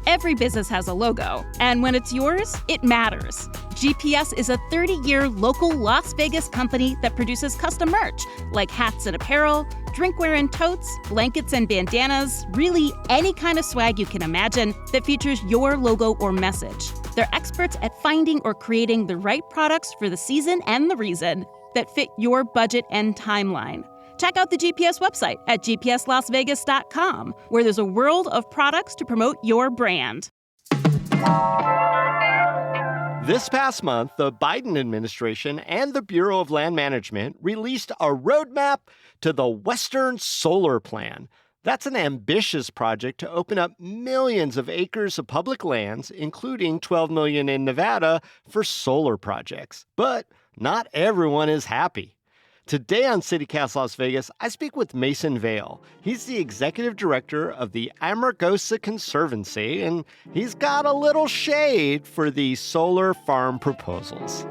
Every business has a logo, and when it's yours, it matters. GPS is a 30-year local Las Vegas company that produces custom merch, like hats and apparel, drinkware and totes, blankets and bandanas, really any kind of swag you can imagine that features your logo or message. They're experts at finding or creating the right products for the season and the reason that fit your budget and timeline. Check out the GPS website at gpslasvegas.com, where there's a world of products to promote your brand. This past month, the Biden administration and the Bureau of Land Management released a roadmap to the Western Solar Plan. That's an ambitious project to open up millions of acres of public lands, including 12 million in Nevada, for solar projects. But not everyone is happy. Today on CityCast Las Vegas, I speak with Mason Vale. He's the executive director of the Amargosa Conservancy, and he's got a little shade for the solar farm proposals.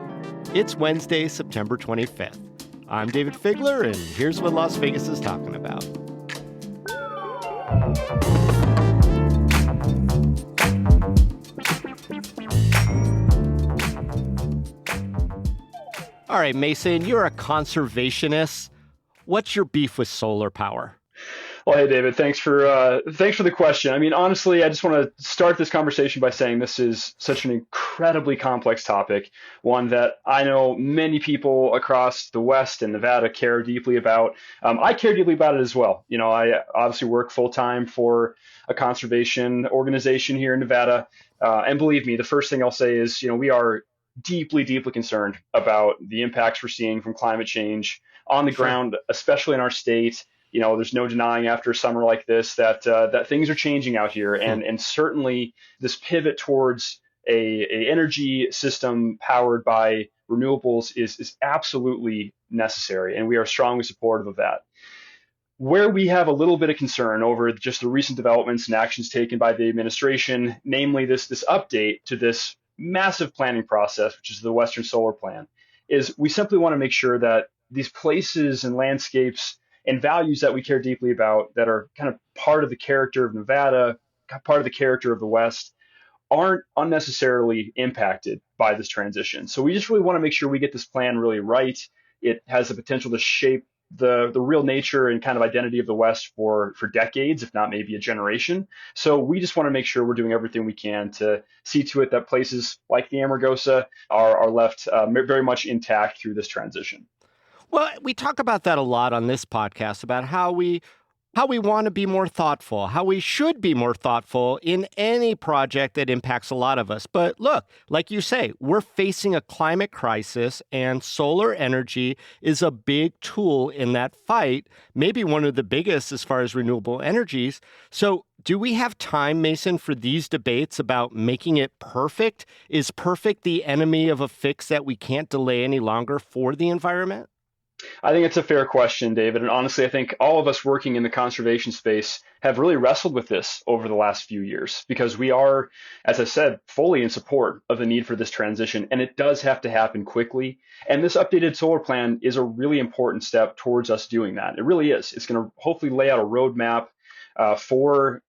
It's Wednesday, September 25th. I'm David Figler, and here's what Las Vegas is talking about. All right, Mason, you're a conservationist. What's your beef with solar power? Well, hey, David, thanks for the question. I mean, honestly, I just want to start this conversation by saying this is such an incredibly complex topic, one that I know many people across the West and Nevada care deeply about. I care deeply about it as well. You know, I obviously work full time for a conservation organization here in Nevada. And believe me, the first thing I'll say is, you know, we are deeply, deeply concerned about the impacts we're seeing from climate change on the ground, especially in our state. You know, there's no denying after a summer like this that things are changing out here, and certainly this pivot towards a energy system powered by renewables is absolutely necessary, and we are strongly supportive of that. Where we have a little bit of concern over just the recent developments and actions taken by the administration, namely this update to this massive planning process, which is the Western Solar Plan, is we simply want to make sure that these places and landscapes and values that we care deeply about, that are kind of part of the character of Nevada, part of the character of the West, aren't unnecessarily impacted by this transition. So we just really want to make sure we get this plan really right. It has the potential to shape the real nature and kind of identity of the West for decades, if not maybe a generation. So we just want to make sure we're doing everything we can to see to it that places like the Amargosa are left very much intact through this transition. Well, we talk about that a lot on this podcast, about how we want to be more thoughtful, how we should be more thoughtful in any project that impacts a lot of us. But look, like you say, we're facing a climate crisis, and solar energy is a big tool in that fight, maybe one of the biggest as far as renewable energies. So do we have time, Mason, for these debates about making it perfect? Is perfect the enemy of a fix that we can't delay any longer for the environment? I think it's a fair question, David. And honestly, I think all of us working in the conservation space have really wrestled with this over the last few years, because we are, as I said, fully in support of the need for this transition. And it does have to happen quickly. And this updated solar plan is a really important step towards us doing that. It really is. It's going to hopefully lay out a roadmap for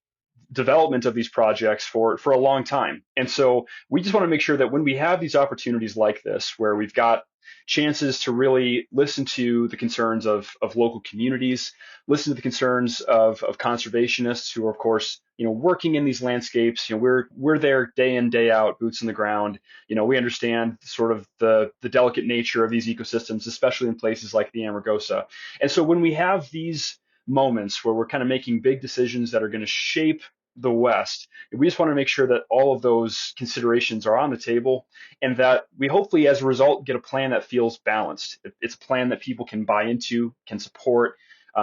development of these projects for a long time. And so we just want to make sure that when we have these opportunities like this, where we've got chances to really listen to the concerns of local communities, listen to the concerns of conservationists who are, of course, you know, working in these landscapes. You know, we're there day in, day out, boots on the ground. You know, we understand sort of the delicate nature of these ecosystems, especially in places like the Amargosa. And so when we have these moments where we're kind of making big decisions that are going to shape the West, we just want to make sure that all of those considerations are on the table, and that we hopefully, as a result, get a plan that feels balanced. It's a plan that people can buy into, can support.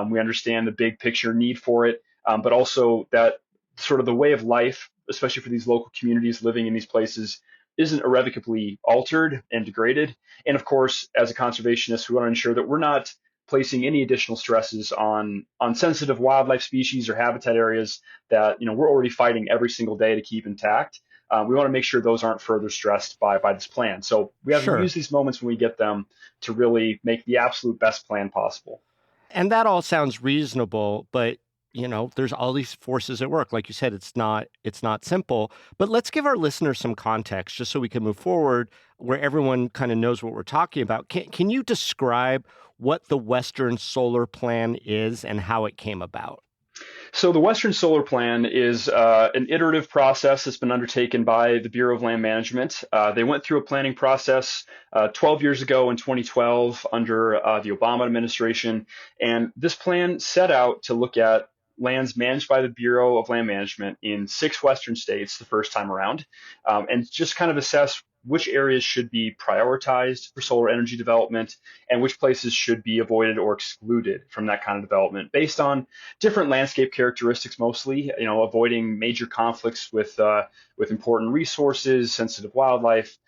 We understand the big picture need for it, but also that sort of the way of life, especially for these local communities living in these places, isn't irrevocably altered and degraded. And of course, as a conservationist, we want to ensure that we're not placing any additional stresses on sensitive wildlife species or habitat areas that, you know, we're already fighting every single day to keep intact. We want to make sure those aren't further stressed by this plan. So we have to use these moments when we get them to really make the absolute best plan possible. And that all sounds reasonable, but there's all these forces at work. Like you said, it's not simple. But let's give our listeners some context just so we can move forward where everyone kind of knows what we're talking about. Can you describe what the Western Solar Plan is and how it came about? So the Western Solar Plan is an iterative process that's been undertaken by the Bureau of Land Management. They went through a planning process 12 years ago in 2012 under the Obama administration. And this plan set out to look at lands managed by the Bureau of Land Management in 6 Western states the first time around, and just kind of assess which areas should be prioritized for solar energy development and which places should be avoided or excluded from that kind of development based on different landscape characteristics, mostly, avoiding major conflicts with important resources, sensitive wildlife,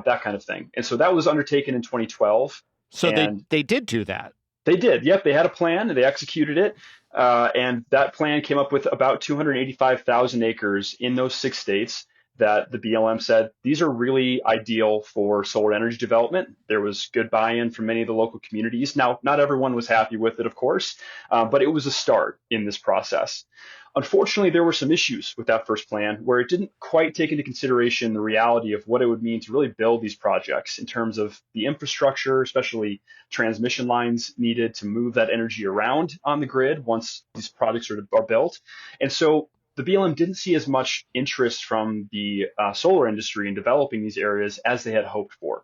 that kind of thing. And so that was undertaken in 2012. So they did do that. They did. Yep. They had a plan and they executed it. And that plan came up with about 285,000 acres in those 6 states that the BLM said these are really ideal for solar energy development. There was good buy-in from many of the local communities. Now, not everyone was happy with it, of course, but it was a start in this process. Unfortunately, there were some issues with that first plan where it didn't quite take into consideration the reality of what it would mean to really build these projects in terms of the infrastructure, especially transmission lines needed to move that energy around on the grid once these projects are built. And so the BLM didn't see as much interest from the solar industry in developing these areas as they had hoped for.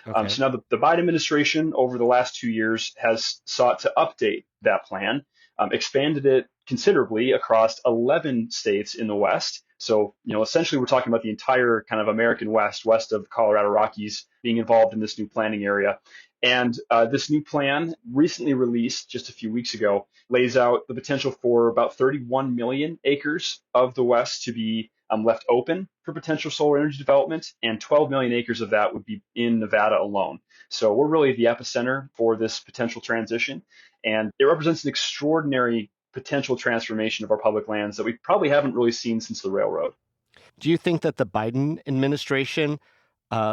Okay. So now the Biden administration over the last 2 years has sought to update that plan, expanded it considerably across 11 states in the West. So, essentially we're talking about the entire kind of American West, west of Colorado Rockies, being involved in this new planning area. And this new plan, recently released just a few weeks ago, lays out the potential for about 31 million acres of the West to be left open for potential solar energy development, and 12 million acres of that would be in Nevada alone. So we're really the epicenter for this potential transition, and it represents an extraordinary potential transformation of our public lands that we probably haven't really seen since the railroad. Do you think that the Biden administration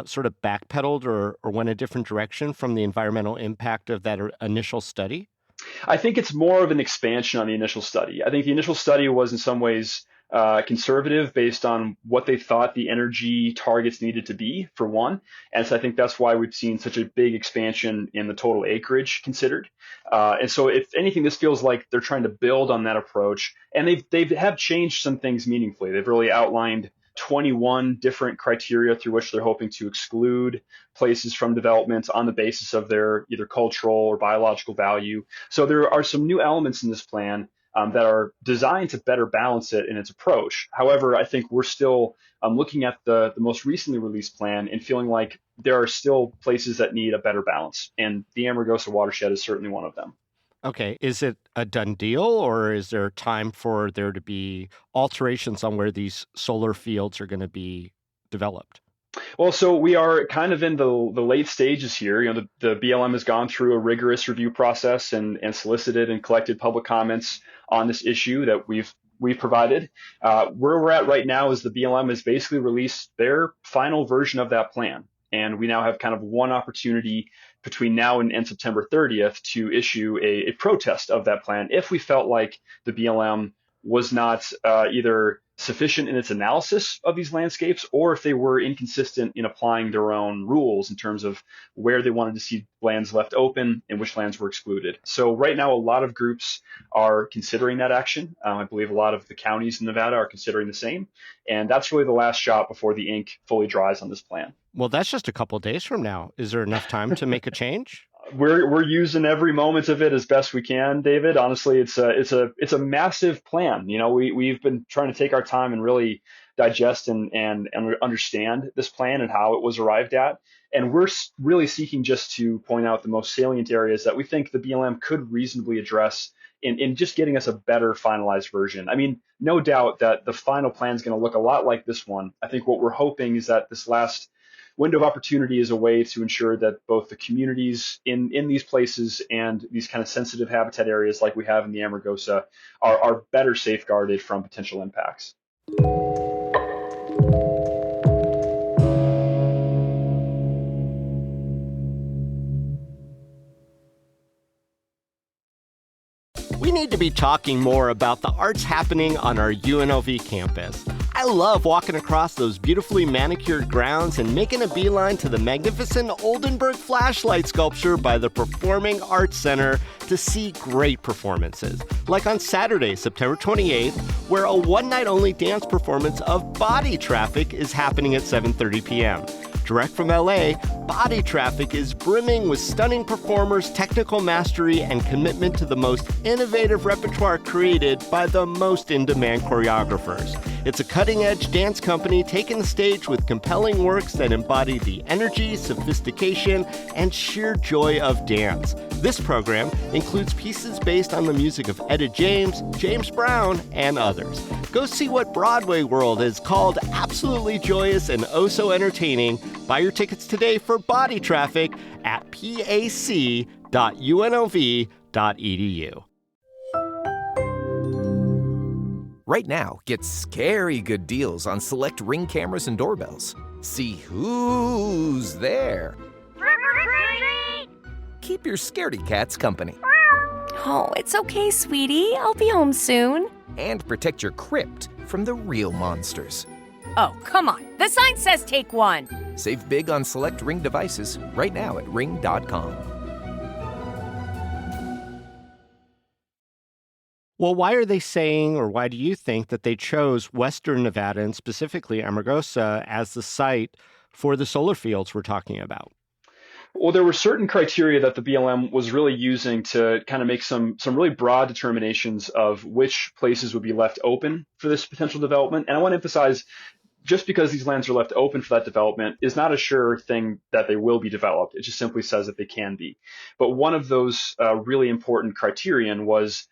sort of backpedaled or went a different direction from the environmental impact of that initial study? I think it's more of an expansion on the initial study. I think the initial study was in some ways conservative based on what they thought the energy targets needed to be, for one. And so I think that's why we've seen such a big expansion in the total acreage considered. And so if anything, this feels like they're trying to build on that approach. And they have changed some things meaningfully. They've really outlined 21 different criteria through which they're hoping to exclude places from development on the basis of their either cultural or biological value. So there are some new elements in this plan that are designed to better balance it in its approach. However, I think we're still looking at the most recently released plan and feeling like there are still places that need a better balance. And the Amargosa watershed is certainly one of them. Okay. Is it a done deal, or is there time for there to be alterations on where these solar fields are going to be developed? Well, so we are kind of in the late stages here. The BLM has gone through a rigorous review process and solicited and collected public comments on this issue that we've provided. Where we're at right now is the BLM has basically released their final version of that plan. And we now have kind of one opportunity between now and September 30th to issue a protest of that plan if we felt like the BLM was not either sufficient in its analysis of these landscapes, or if they were inconsistent in applying their own rules in terms of where they wanted to see lands left open and which lands were excluded. So right now, a lot of groups are considering that action. I believe a lot of the counties in Nevada are considering the same. And that's really the last shot before the ink fully dries on this plan. Well, that's just a couple of days from now. Is there enough time to make a change? We're using every moment of it as best we can, David. Honestly, it's a massive plan. We've been trying to take our time and really digest and understand this plan and how it was arrived at. And we're really seeking just to point out the most salient areas that we think the BLM could reasonably address in just getting us a better finalized version. I mean, no doubt that the final plan is going to look a lot like this one. I think what we're hoping is that this last window of opportunity is a way to ensure that both the communities in these places and these kind of sensitive habitat areas like we have in the Amargosa are better safeguarded from potential impacts. We need to be talking more about the arts happening on our UNLV campus. I love walking across those beautifully manicured grounds and making a beeline to the magnificent Oldenburg flashlight sculpture by the Performing Arts Center to see great performances. Like on Saturday, September 28th, where a one-night-only dance performance of Body Traffic is happening at 7:30 p.m. Direct from LA, Body Traffic is brimming with stunning performers, technical mastery, and commitment to the most innovative repertoire created by the most in-demand choreographers. It's a cutting-edge dance company taking the stage with compelling works that embody the energy, sophistication, and sheer joy of dance. This program includes pieces based on the music of Etta James, James Brown, and others. Go see what Broadway World has called absolutely joyous and oh so entertaining. Buy your tickets today for Body Traffic at pac.unlv.edu. Right now, get scary good deals on select Ring cameras and doorbells. See who's there. Keep your scaredy cats company. Oh, it's okay, sweetie. I'll be home soon. And protect your crypt from the real monsters. Oh, come on. The sign says take one. Save big on select Ring devices right now at ring.com. Well, why are they saying, or why do you think that they chose Western Nevada and specifically Amargosa as the site for the solar fields we're talking about? Well, there were certain criteria that the BLM was really using to kind of make some really broad determinations of which places would be left open for this potential development. And I want to emphasize, just because these lands are left open for that development is not a sure thing that they will be developed. It just simply says that they can be. But one of those really important criterion was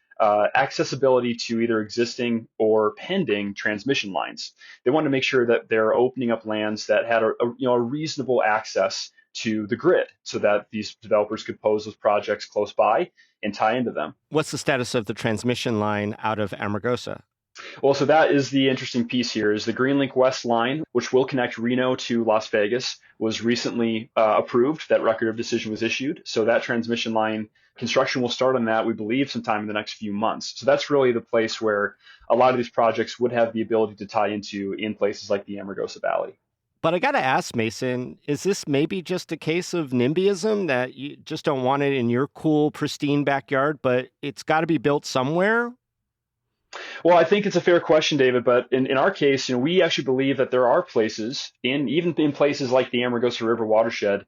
accessibility to either existing or pending transmission lines. They wanted to make sure that they're opening up lands that had a reasonable access to the grid so that these developers could pose those projects close by and tie into them. What's the status of the transmission line out of Amargosa? Well, so that is the interesting piece here is the Greenlink West line, which will connect Reno to Las Vegas, was recently approved. That record of decision was issued. So that transmission line construction will start on that, we believe, sometime in the next few months. So that's really the place where a lot of these projects would have the ability to tie into in places like the Amargosa Valley. But I got to ask, Mason, is this maybe just a case of NIMBYism that you just don't want it in your cool, pristine backyard, but it's got to be built somewhere? Well, I think it's a fair question, David, but in our case, we actually believe that there are places, even in places like the Amargosa River watershed,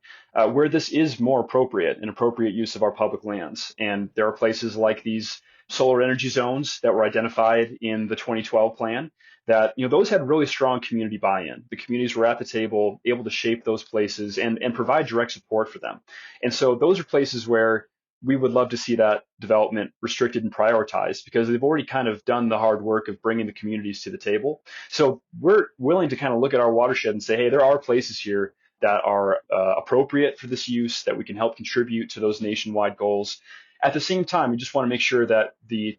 where this is more appropriate, an appropriate use of our public lands. And there are places like these solar energy zones that were identified in the 2012 plan that, those had really strong community buy-in. The communities were at the table, able to shape those places and provide direct support for them. And so those are places where we would love to see that development restricted and prioritized because they've already kind of done the hard work of bringing the communities to the table. So we're willing to kind of look at our watershed and say, hey, there are places here that are appropriate for this use, that we can help contribute to those nationwide goals. At the same time, we just want to make sure that the